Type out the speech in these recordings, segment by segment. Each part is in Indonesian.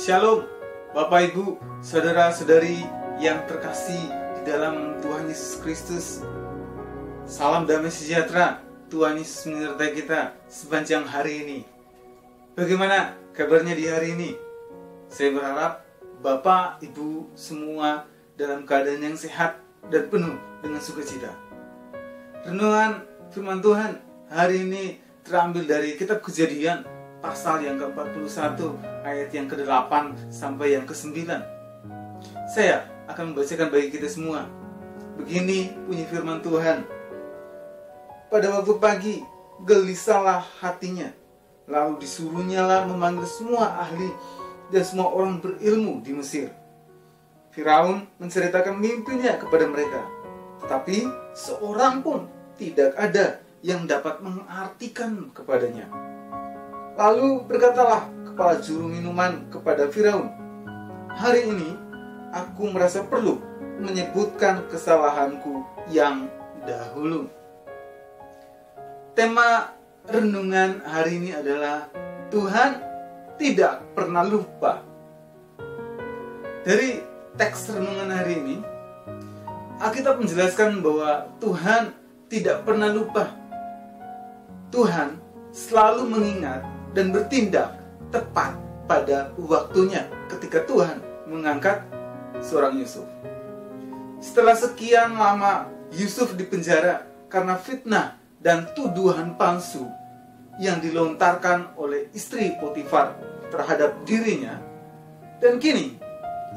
Shalom, Bapak Ibu, Saudara-saudari yang terkasih di dalam Tuhan Yesus Kristus. Salam damai sejahtera, Tuhan Yesus menyertai kita sepanjang hari ini. Bagaimana kabarnya di hari ini? Saya berharap Bapak, Ibu semua dalam keadaan yang sehat dan penuh dengan sukacita. Renungan firman Tuhan hari ini terambil dari kitab Kejadian pasal yang ke-41 ayat yang ke-8 sampai yang ke-9. Saya akan membacakan bagi kita semua. Begini bunyi firman Tuhan. Pada waktu pagi gelisahlah hatinya, lalu disuruhnyalah memanggil semua ahli dan semua orang berilmu di Mesir. Firaun menceritakan mimpinya kepada mereka, tetapi seorang pun tidak ada yang dapat mengartikan kepadanya. Lalu berkatalah kepala juru minuman kepada Firaun, "Hari ini aku merasa perlu menyebutkan kesalahanku yang dahulu." Tema renungan hari ini adalah Tuhan tidak pernah lupa. Dari teks renungan hari ini, Alkitab menjelaskan bahwa Tuhan tidak pernah lupa. Tuhan selalu mengingat dan bertindak tepat pada waktunya ketika Tuhan mengangkat seorang Yusuf. Setelah sekian lama Yusuf dipenjara karena fitnah dan tuduhan palsu yang dilontarkan oleh istri Potifar terhadap dirinya, dan kini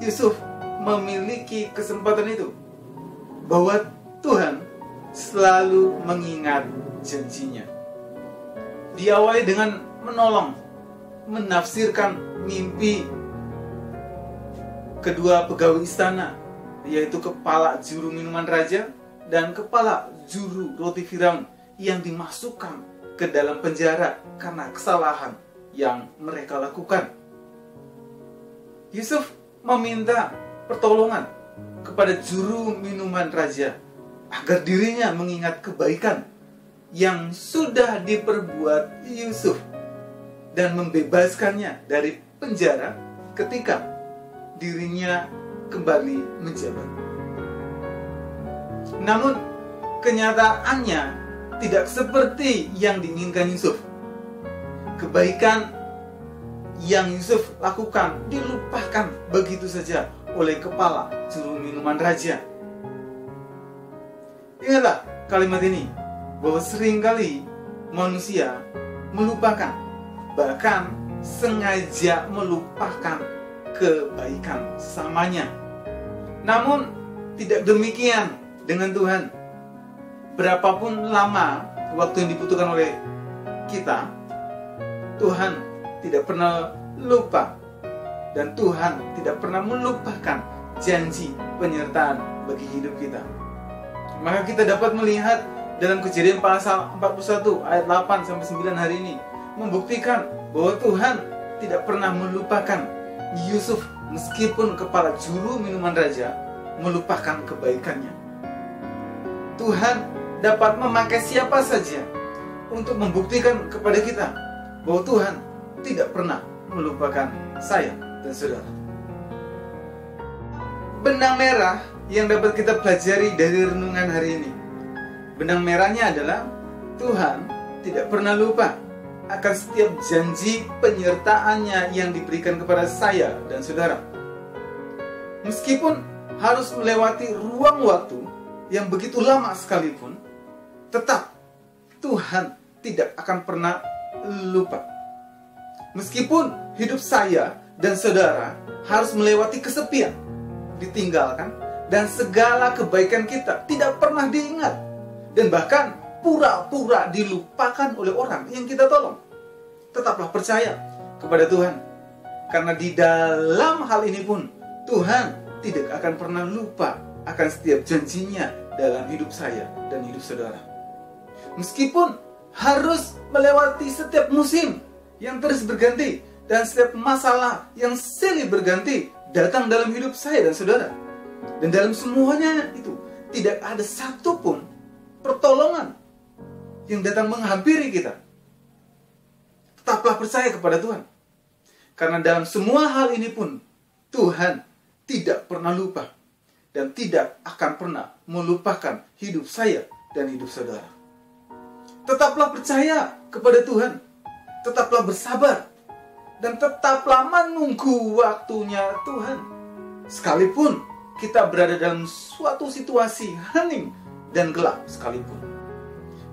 Yusuf memiliki kesempatan itu, bahwa Tuhan selalu mengingat janjinya. Diawali dengan menolong menafsirkan mimpi kedua pegawai istana, yaitu kepala juru minuman raja dan kepala juru roti Firaun yang dimasukkan ke dalam penjara karena kesalahan yang mereka lakukan. Yusuf meminta pertolongan kepada juru minuman raja agar dirinya mengingat kebaikan yang sudah diperbuat Yusuf dan membebaskannya dari penjara ketika dirinya kembali menjabat. Namun kenyataannya tidak seperti yang diinginkan Yusuf. Kebaikan yang Yusuf lakukan dilupakan begitu saja oleh kepala juru minuman raja. Ingatlah kalimat ini, bahwa seringkali manusia melupakan, bahkan sengaja melupakan kebaikan sesamanya. Namun tidak demikian dengan Tuhan. Berapapun lama waktu yang dibutuhkan oleh kita, Tuhan tidak pernah lupa, dan Tuhan tidak pernah melupakan janji penyertaan bagi hidup kita. Maka kita dapat melihat dalam Kejadian pasal 41 ayat 8 sampai 9 hari ini membuktikan bahwa Tuhan tidak pernah melupakan Yusuf meskipun kepala juru minuman raja melupakan kebaikannya. Tuhan dapat memakai siapa saja untuk membuktikan kepada kita bahwa Tuhan tidak pernah melupakan saya dan saudara. Benang merah yang dapat kita pelajari dari renungan hari ini, benang merahnya adalah Tuhan tidak pernah lupa akan setiap janji penyertaannya yang diberikan kepada saya dan saudara. Meskipun harus melewati ruang waktu yang begitu lama sekalipun, tetap Tuhan tidak akan pernah lupa. Meskipun hidup saya dan saudara harus melewati kesepian, ditinggalkan, dan segala kebaikan kita tidak pernah diingat, dan bahkan pura-pura dilupakan oleh orang yang kita tolong, tetaplah percaya kepada Tuhan. Karena di dalam hal ini pun Tuhan tidak akan pernah lupa akan setiap janjinya dalam hidup saya dan hidup saudara. Meskipun harus melewati setiap musim yang terus berganti dan setiap masalah yang silih berganti datang dalam hidup saya dan saudara, dan dalam semuanya itu tidak ada satupun pertolongan yang datang menghampiri kita, tetaplah percaya kepada Tuhan. Karena dalam semua hal ini pun Tuhan tidak pernah lupa dan tidak akan pernah melupakan hidup saya dan hidup saudara. Tetaplah percaya kepada Tuhan, tetaplah bersabar, dan tetaplah menunggu waktunya Tuhan. Sekalipun kita berada dalam suatu situasi hening dan gelap sekalipun.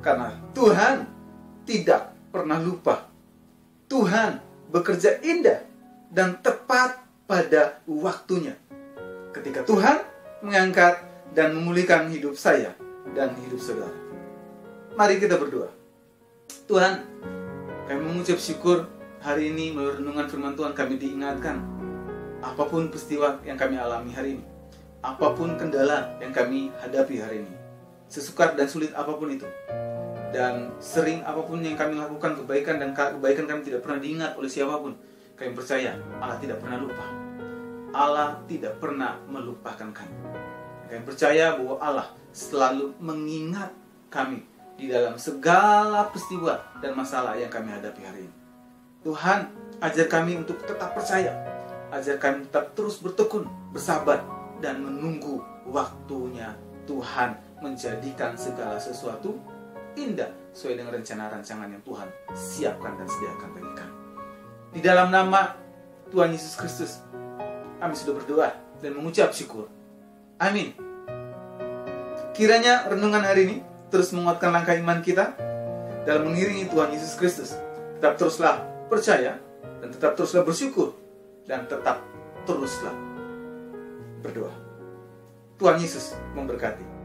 Karena Tuhan tidak pernah lupa. Tuhan bekerja indah dan tepat pada waktunya. Ketika Tuhan mengangkat dan memulihkan hidup saya dan hidup saudara. Mari kita berdoa. Tuhan, kami mengucap syukur hari ini melalui renungan firman Tuhan kami diingatkan. Apapun peristiwa yang kami alami hari ini, apapun kendala yang kami hadapi hari ini, sesukar dan sulit apapun itu, dan sering apapun yang kami lakukan kebaikan dan kebaikan kami tidak pernah diingat oleh siapapun, kami percaya Allah tidak pernah lupa. Allah tidak pernah melupakan kami. Kami percaya bahwa Allah selalu mengingat kami di dalam segala peristiwa dan masalah yang kami hadapi hari ini. Tuhan, ajar kami untuk tetap percaya, ajar kami tetap terus bertekun, bersabar, dan menunggu waktunya Tuhan menjadikan segala sesuatu indah sesuai dengan rencana-rancangan yang Tuhan siapkan dan sediakan bagi kami. Di dalam nama Tuhan Yesus Kristus, kami sudah berdoa dan mengucap syukur. Amin. Kiranya renungan hari ini terus menguatkan langkah iman kita dalam mengiringi Tuhan Yesus Kristus. Tetap teruslah percaya dan tetap teruslah bersyukur dan tetap teruslah berdoa. Tuhan Yesus memberkati.